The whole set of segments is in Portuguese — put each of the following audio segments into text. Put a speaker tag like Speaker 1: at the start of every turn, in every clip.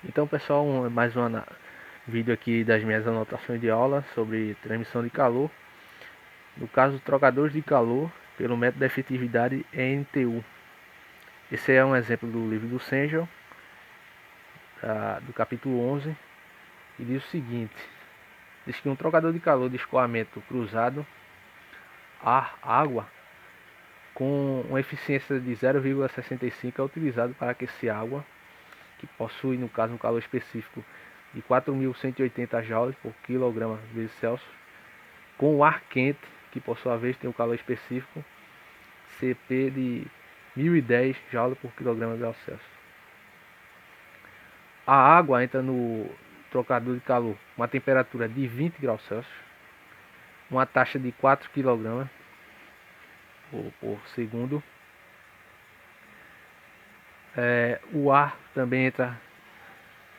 Speaker 1: Então, pessoal, mais um vídeo aqui das minhas anotações de aula sobre transmissão de calor. No caso, trocadores de calor pelo método de efetividade NTU. Esse é um exemplo do livro do Sengel, do capítulo 11, e diz o seguinte: diz que um trocador de calor de escoamento cruzado ar-água com uma eficiência de 0,65 é utilizado para aquecer água que possui, no caso, um calor específico de 4.180 joules por quilograma vezes Celsius, com o ar quente, que por sua vez tem um calor específico, CP de 1.010 joules por quilograma vezes Celsius. A água entra no trocador de calor com uma temperatura de 20 graus Celsius, uma taxa de 4 kg por segundo. O ar também entra,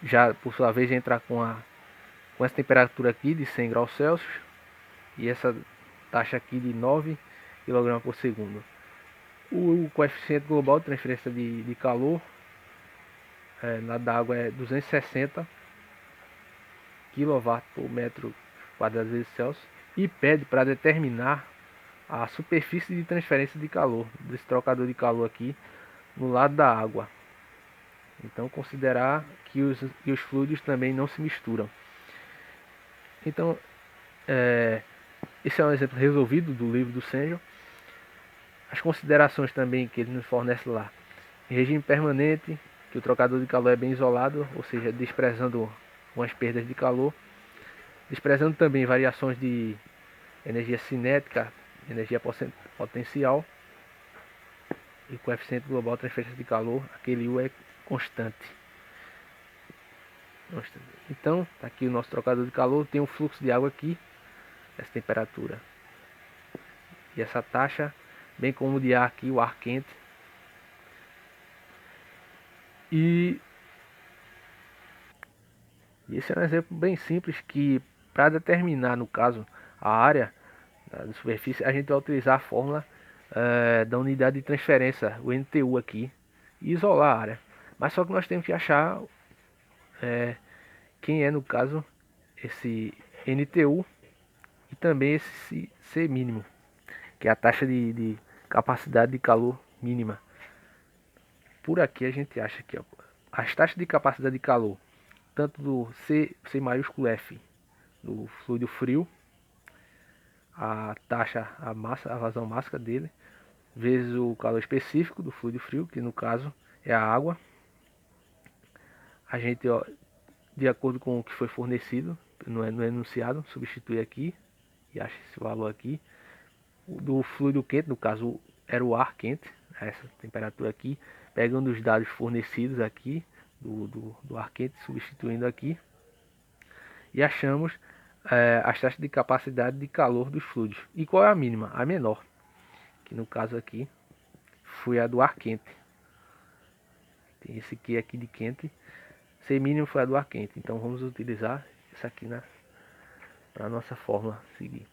Speaker 1: já por sua vez, entra com essa temperatura aqui de 100 graus Celsius e essa taxa aqui de 9 kg por segundo. O coeficiente global de transferência de calor na d'água é 260 kW por metro quadrado vezes Celsius e pede para determinar a superfície de transferência de calor desse trocador de calor aqui no lado da água. Então considerar que os fluidos também não se misturam. Então esse é um exemplo resolvido do livro do Sengel. As considerações também que ele nos fornece lá: em regime permanente, que o trocador de calor é bem isolado, ou seja, desprezando umas perdas de calor, desprezando também variações de energia cinética, energia potencial, e coeficiente global de transferência de calor, aquele U é constante. Então, tá aqui o nosso trocador de calor, tem um fluxo de água aqui, essa temperatura e essa taxa, bem como de ar aqui, o ar quente. E esse é um exemplo bem simples que, para determinar, no caso, a área da superfície, a gente vai utilizar a fórmula da unidade de transferência, o NTU aqui, e isolar a área. Mas só que nós temos que achar quem é, no caso, esse NTU e também esse C mínimo, que é a taxa de capacidade de calor mínima. Por aqui a gente acha que as taxas de capacidade de calor, tanto do C maiúsculo F, do fluido frio, a taxa, a massa, a vazão máxima dele, vezes o calor específico do fluido frio, que no caso é a água. A gente, de acordo com o que foi fornecido no enunciado, substitui aqui e acha esse valor aqui. O do fluido quente, no caso era o ar quente, essa temperatura aqui, pegando os dados fornecidos aqui do ar quente, substituindo aqui, e achamos as taxas de capacidade de calor dos fluidos. E qual é a mínima? A menor, que no caso aqui foi a do ar quente. Tem esse aqui de quente. C mínimo foi a do ar quente. Então vamos utilizar essa aqui para a nossa fórmula seguir.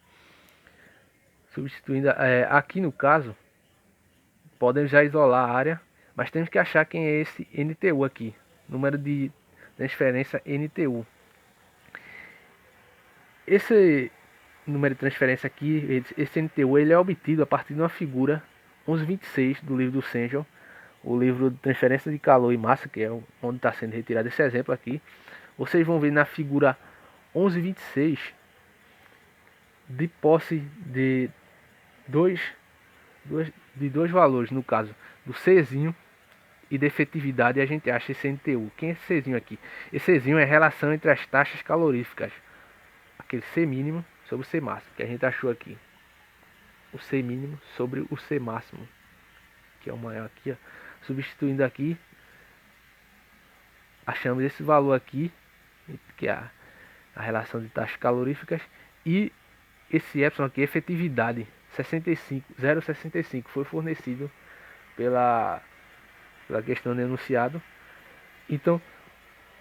Speaker 1: Substituindo aqui no caso, podemos já isolar a área, mas temos que achar quem é esse NTU aqui, número de transferência NTU. Esse número de transferência aqui, esse NTU, ele é obtido a partir de uma figura 1126 do livro do Sengel, o livro de transferência de calor e massa, que é onde está sendo retirado esse exemplo aqui. Vocês vão ver na figura 1126 de posse de dois valores, no caso do Czinho e de efetividade, a gente acha esse NTU. Quem é esse Czinho aqui? Esse Czinho é a relação entre as taxas caloríficas, aquele C mínimo sobre o C máximo, que a gente achou aqui. O C mínimo sobre o C máximo, que é o maior aqui, ó. Substituindo aqui, achamos esse valor aqui, que é a relação de taxas caloríficas, e esse epsilon aqui, efetividade, 0,65 foi fornecido pela questão do enunciado. Então,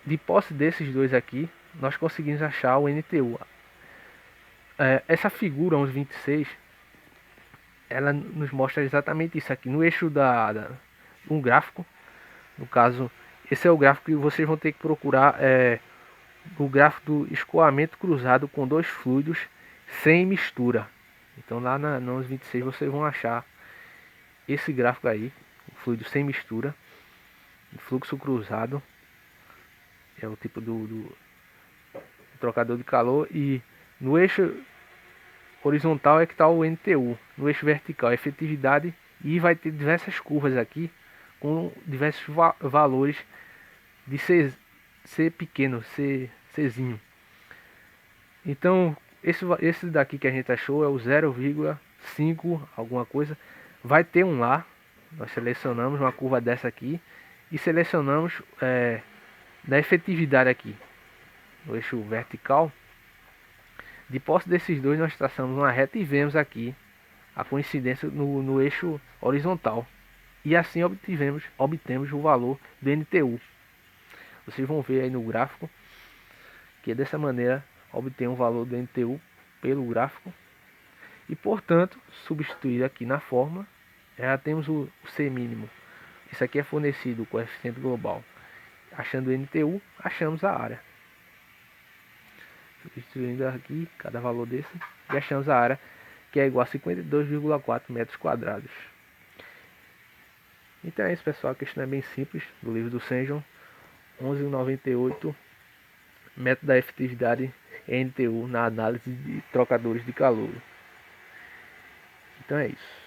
Speaker 1: de posse desses dois aqui, nós conseguimos achar o NTU. Essa figura 1126, ela nos mostra exatamente isso aqui. No eixo um gráfico, no caso, esse é o gráfico que vocês vão ter que procurar, o gráfico do escoamento cruzado com dois fluidos sem mistura. Então lá na 1126 vocês vão achar esse gráfico aí, o fluido sem mistura, o fluxo cruzado, é o tipo do trocador de calor, e no eixo horizontal é que está o NTU, no eixo vertical a efetividade, e vai ter diversas curvas aqui com diversos valores de C pequeno, Czinho. Então esse daqui que a gente achou é o 0,5 alguma coisa. Vai ter um lá, nós selecionamos uma curva dessa aqui e selecionamos da efetividade aqui no eixo vertical. De posse desses dois nós traçamos uma reta e vemos aqui a coincidência no eixo horizontal. E assim obtemos o valor do NTU. Vocês vão ver aí no gráfico que dessa maneira obtém um valor do NTU pelo gráfico. E portanto, substituir aqui na fórmula, já temos o C mínimo. Isso aqui é fornecido o coeficiente global. Achando o NTU, achamos a área. Substituindo aqui cada valor desse e achamos a área, que é igual a 52,4 metros quadrados. Então é isso, pessoal. A questão é bem simples, do livro do Senjon, 1198, método da efetividade NTU na análise de trocadores de calor. Então é isso.